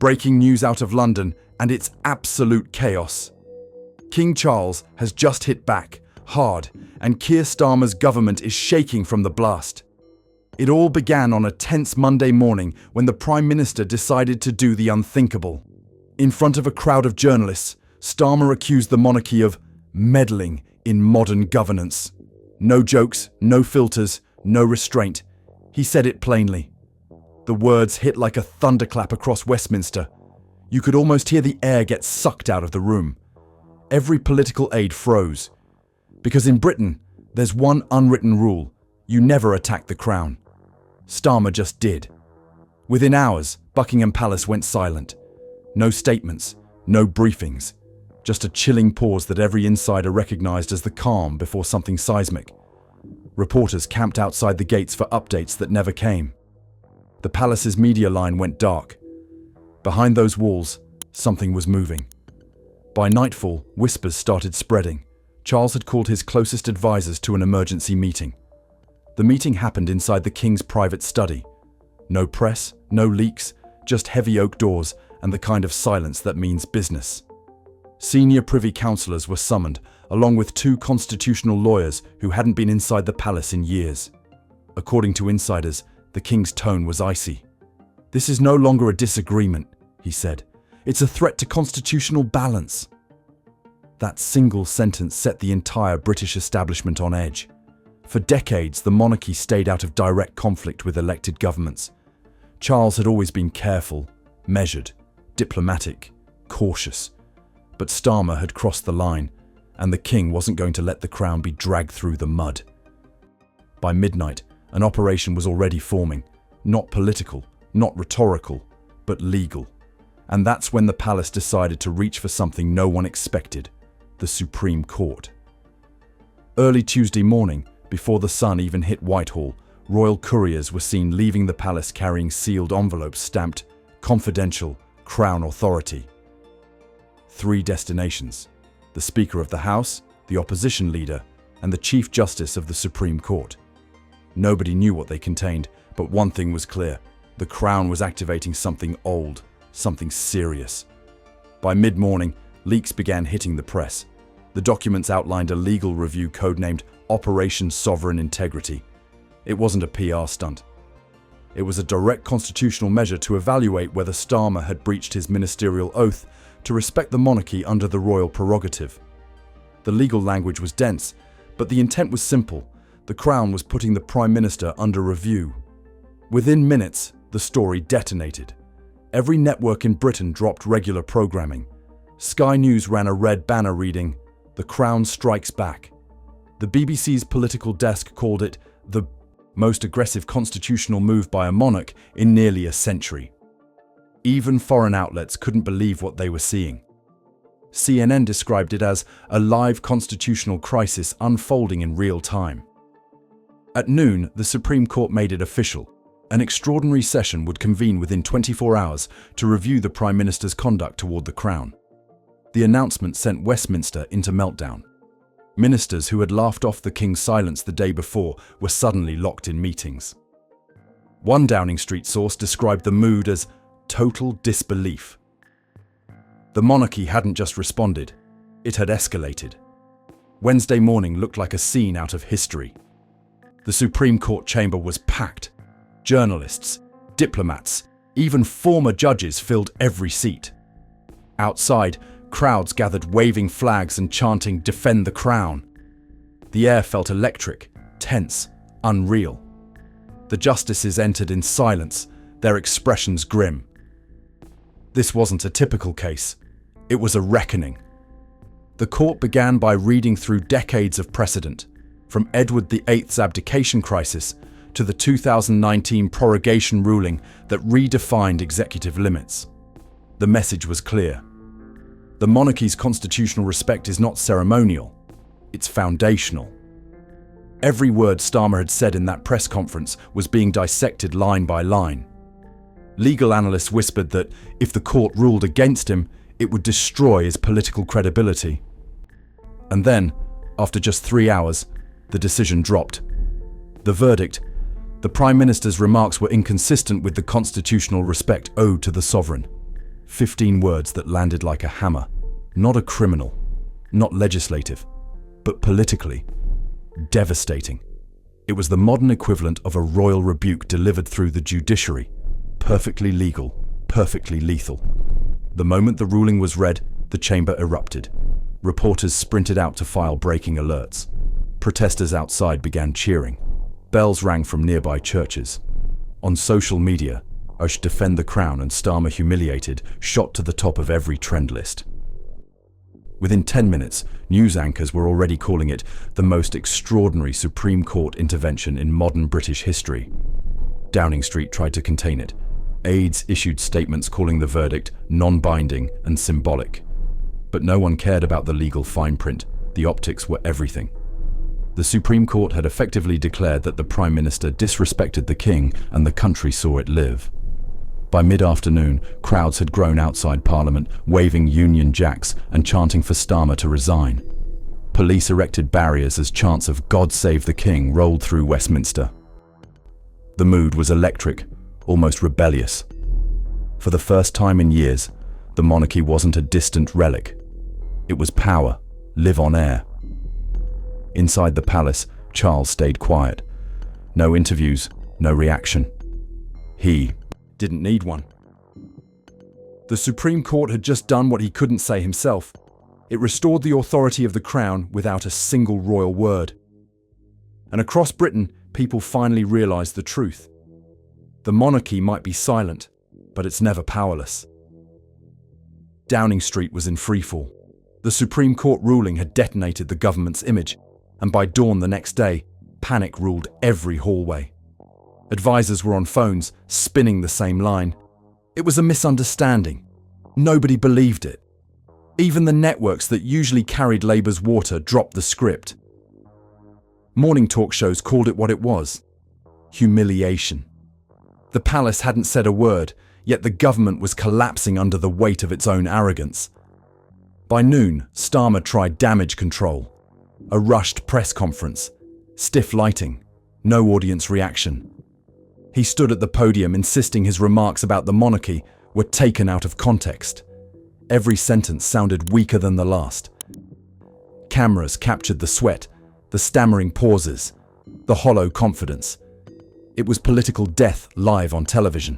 Breaking news out of London, and it's absolute chaos. King Charles has just hit back, hard, and Keir Starmer's government is shaking from the blast. It all began on a tense Monday morning when the Prime Minister decided to do the unthinkable. In front of a crowd of journalists, Starmer accused the monarchy of meddling in modern governance. No jokes, no filters, no restraint. He said it plainly. The words hit like a thunderclap across Westminster. You could almost hear the air get sucked out of the room. Every political aide froze. Because in Britain, there's one unwritten rule: you never attack the crown. Starmer just did. Within hours, Buckingham Palace went silent. No statements, no briefings. Just a chilling pause that every insider recognized as the calm before something seismic. Reporters camped outside the gates for updates that never came. The palace's media line went dark. Behind those walls, something was moving. By nightfall, whispers started spreading. Charles had called his closest advisors to an emergency meeting. The meeting happened inside the king's private study. No press, no leaks, just heavy oak doors and the kind of silence that means business. Senior privy councillors were summoned, along with 2 constitutional lawyers who hadn't been inside the palace in years. According to insiders, the king's tone was icy. "This is no longer a disagreement," he said. "It's a threat to constitutional balance." That single sentence set the entire British establishment on edge. For decades, the monarchy stayed out of direct conflict with elected governments. Charles had always been careful, measured, diplomatic, cautious. But Starmer had crossed the line, and the king wasn't going to let the crown be dragged through the mud. By midnight, an operation was already forming, not political, not rhetorical, but legal. And that's when the palace decided to reach for something no one expected: the Supreme Court. Early Tuesday morning, before the sun even hit Whitehall, royal couriers were seen leaving the palace carrying sealed envelopes stamped "Confidential, Crown Authority." 3 destinations: the Speaker of the House, the opposition leader, and the Chief Justice of the Supreme Court. Nobody knew what they contained, but one thing was clear: the Crown was activating something old, something serious. By mid-morning, leaks began hitting the press. The documents outlined a legal review codenamed Operation Sovereign Integrity. It wasn't a PR stunt. It was a direct constitutional measure to evaluate whether Starmer had breached his ministerial oath to respect the monarchy under the royal prerogative. The legal language was dense, but the intent was simple. The Crown was putting the Prime Minister under review. Within minutes, the story detonated. Every network in Britain dropped regular programming. Sky News ran a red banner reading, "The Crown Strikes Back." The BBC's political desk called it the most aggressive constitutional move by a monarch in nearly a century. Even foreign outlets couldn't believe what they were seeing. CNN described it as a live constitutional crisis unfolding in real time. At noon, the Supreme Court made it official. An extraordinary session would convene within 24 hours to review the Prime Minister's conduct toward the Crown. The announcement sent Westminster into meltdown. Ministers who had laughed off the King's silence the day before were suddenly locked in meetings. One Downing Street source described the mood as total disbelief. The monarchy hadn't just responded, it had escalated. Wednesday morning looked like a scene out of history. The Supreme Court chamber was packed. Journalists, diplomats, even former judges filled every seat. Outside, crowds gathered waving flags and chanting "Defend the Crown." The air felt electric, tense, unreal. The justices entered in silence, their expressions grim. This wasn't a typical case. It was a reckoning. The court began by reading through decades of precedent, from Edward VIII's abdication crisis to the 2019 prorogation ruling that redefined executive limits. The message was clear. The monarchy's constitutional respect is not ceremonial, it's foundational. Every word Starmer had said in that press conference was being dissected line by line. Legal analysts whispered that if the court ruled against him, it would destroy his political credibility. And then, after just 3 hours, the decision dropped. The verdict: the Prime Minister's remarks were inconsistent with the constitutional respect owed to the sovereign. 15 words that landed like a hammer. Not a criminal, not legislative, but politically devastating. It was the modern equivalent of a royal rebuke delivered through the judiciary. Perfectly legal, perfectly lethal. The moment the ruling was read, the chamber erupted. Reporters sprinted out to file breaking alerts. Protesters outside began cheering. Bells rang from nearby churches. On social media, Ush defend the crown and Starmer humiliated shot to the top of every trend list. Within 10 minutes, news anchors were already calling it the most extraordinary Supreme Court intervention in modern British history. Downing Street tried to contain it. Aides issued statements calling the verdict non-binding and symbolic. But no one cared about the legal fine print. The optics were everything. The Supreme Court had effectively declared that the Prime Minister disrespected the King and the country saw it live. By mid-afternoon, crowds had grown outside Parliament, waving Union Jacks and chanting for Starmer to resign. Police erected barriers as chants of "God Save the King" rolled through Westminster. The mood was electric, almost rebellious. For the first time in years, the monarchy wasn't a distant relic. It was power, live on air. Inside the palace, Charles stayed quiet. No interviews, no reaction. He didn't need one. The Supreme Court had just done what he couldn't say himself. It restored the authority of the crown without a single royal word. And across Britain, people finally realised the truth. The monarchy might be silent, but it's never powerless. Downing Street was in freefall. The Supreme Court ruling had detonated the government's image, and by dawn the next day, panic ruled every hallway. Advisors were on phones, spinning the same line. It was a misunderstanding. Nobody believed it. Even the networks that usually carried Labour's water dropped the script. Morning talk shows called it what it was: humiliation. The palace hadn't said a word, yet the government was collapsing under the weight of its own arrogance. By noon, Starmer tried damage control. A rushed press conference, stiff lighting, no audience reaction. He stood at the podium insisting his remarks about the monarchy were taken out of context. Every sentence sounded weaker than the last. Cameras captured the sweat, the stammering pauses, the hollow confidence. It was political death live on television.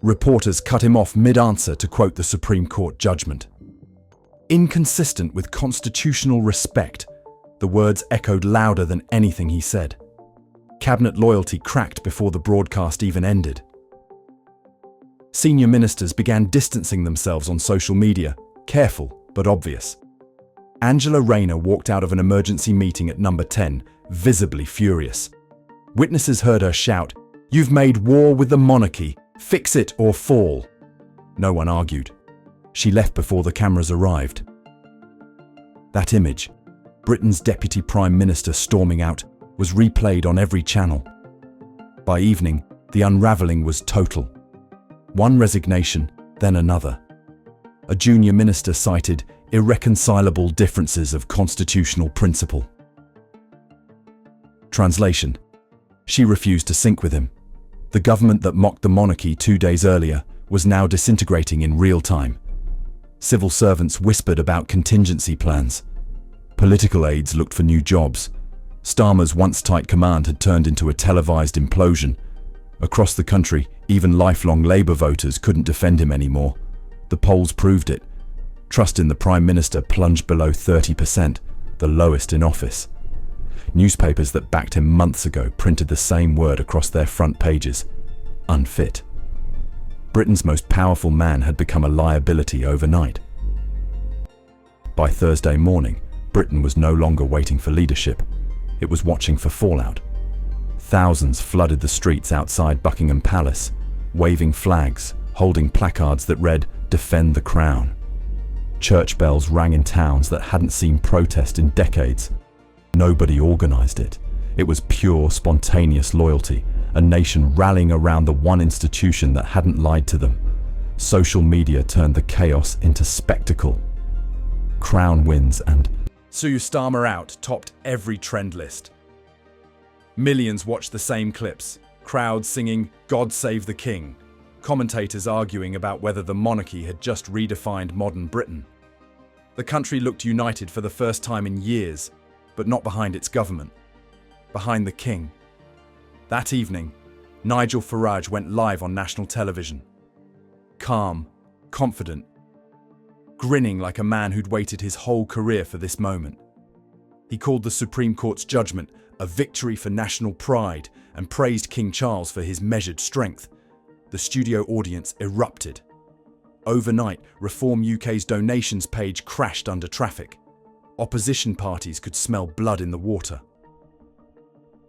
Reporters cut him off mid-answer to quote the Supreme Court judgment. Inconsistent with constitutional respect, the words echoed louder than anything he said. Cabinet loyalty cracked before the broadcast even ended. Senior ministers began distancing themselves on social media, careful but obvious. Angela Rayner walked out of an emergency meeting at number 10, visibly furious. Witnesses heard her shout, "You've made war with the monarchy, fix it or fall." No one argued. She left before the cameras arrived. That image, Britain's Deputy Prime Minister storming out, was replayed on every channel. By evening, the unravelling was total. One resignation, then another. A junior minister cited irreconcilable differences of constitutional principle. Translation: she refused to sync with him. The government that mocked the monarchy 2 days earlier was now disintegrating in real time. Civil servants whispered about contingency plans. Political aides looked for new jobs. Starmer's once tight command had turned into a televised implosion. Across the country, even lifelong Labour voters couldn't defend him anymore. The polls proved it. Trust in the Prime Minister plunged below 30%, the lowest in office. Newspapers that backed him months ago printed the same word across their front pages: unfit. Britain's most powerful man had become a liability overnight. By Thursday morning, Britain was no longer waiting for leadership. It was watching for fallout. Thousands flooded the streets outside Buckingham Palace, waving flags, holding placards that read, "Defend the Crown." Church bells rang in towns that hadn't seen protest in decades. Nobody organised it. It was pure, spontaneous loyalty, a nation rallying around the one institution that hadn't lied to them. Social media turned the chaos into spectacle. Crown wins and "Keir Starmer out" topped every trend list. Millions watched the same clips, crowds singing "God Save the King." commentators arguing about whether the monarchy had just redefined modern Britain. The country looked united for the first time in years, but not behind its government, behind the king. That evening, Nigel Farage went live on national television. Calm, confident, grinning like a man who'd waited his whole career for this moment. He called the Supreme Court's judgment a victory for national pride and praised King Charles for his measured strength. The studio audience erupted. Overnight, Reform UK's donations page crashed under traffic. Opposition parties could smell blood in the water.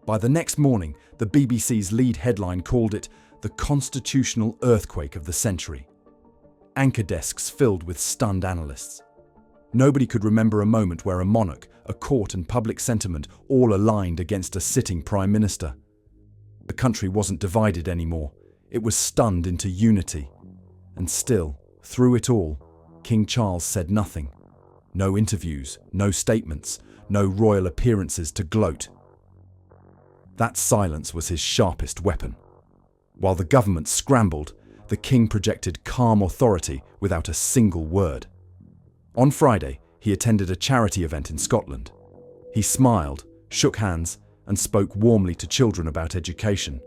By the next morning, the BBC's lead headline called it the constitutional earthquake of the century. Anchor desks filled with stunned analysts. Nobody could remember a moment where a monarch, a court and public sentiment all aligned against a sitting prime minister. The country wasn't divided anymore. It was stunned into unity. And still, through it all, King Charles said nothing. No interviews, no statements, no royal appearances to gloat. That silence was his sharpest weapon. While the government scrambled, the king projected calm authority without a single word. On Friday, he attended a charity event in Scotland. He smiled, shook hands, and spoke warmly to children about education.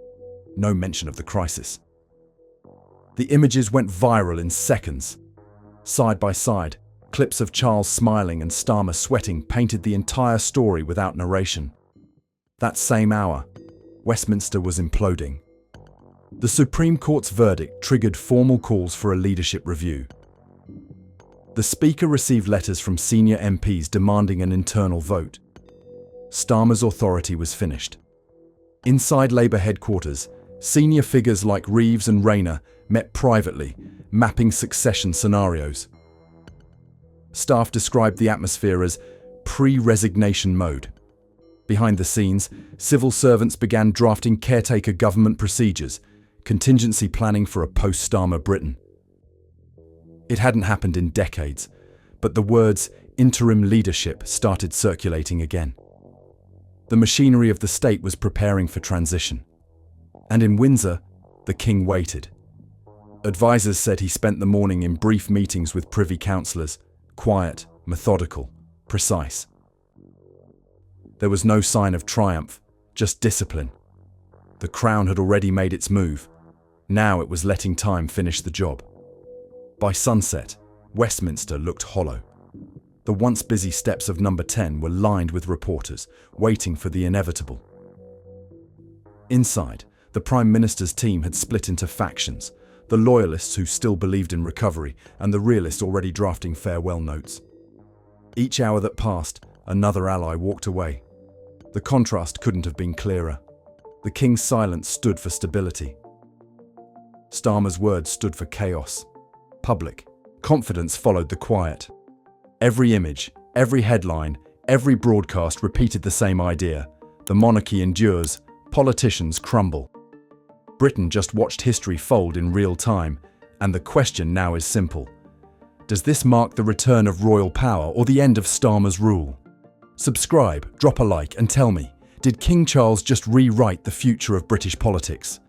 No mention of the crisis. The images went viral in seconds. Side by side, clips of Charles smiling and Starmer sweating painted the entire story without narration. That same hour, Westminster was imploding. The Supreme Court's verdict triggered formal calls for a leadership review. The Speaker received letters from senior MPs demanding an internal vote. Starmer's authority was finished. Inside Labour headquarters, senior figures like Reeves and Rayner met privately, mapping succession scenarios. Staff described the atmosphere as pre-resignation mode. Behind the scenes, civil servants began drafting caretaker government procedures, contingency planning for a post-Starmer Britain. It hadn't happened in decades, but the words interim leadership started circulating again. The machinery of the state was preparing for transition. And in Windsor, the king waited. Advisors said he spent the morning in brief meetings with privy councillors, quiet, methodical, precise. There was no sign of triumph, just discipline. The Crown had already made its move. Now it was letting time finish the job. By sunset, Westminster looked hollow. The once busy steps of Number 10 were lined with reporters, waiting for the inevitable. Inside, the Prime Minister's team had split into factions, the loyalists who still believed in recovery and the realists already drafting farewell notes. Each hour that passed, another ally walked away. The contrast couldn't have been clearer. The king's silence stood for stability. Starmer's words stood for chaos. Public confidence followed the quiet. Every image, every headline, every broadcast repeated the same idea. The monarchy endures, politicians crumble. Britain just watched history fold in real time, and the question now is simple. Does this mark the return of royal power or the end of Starmer's rule? Subscribe, drop a like, and tell me, did King Charles just rewrite the future of British politics?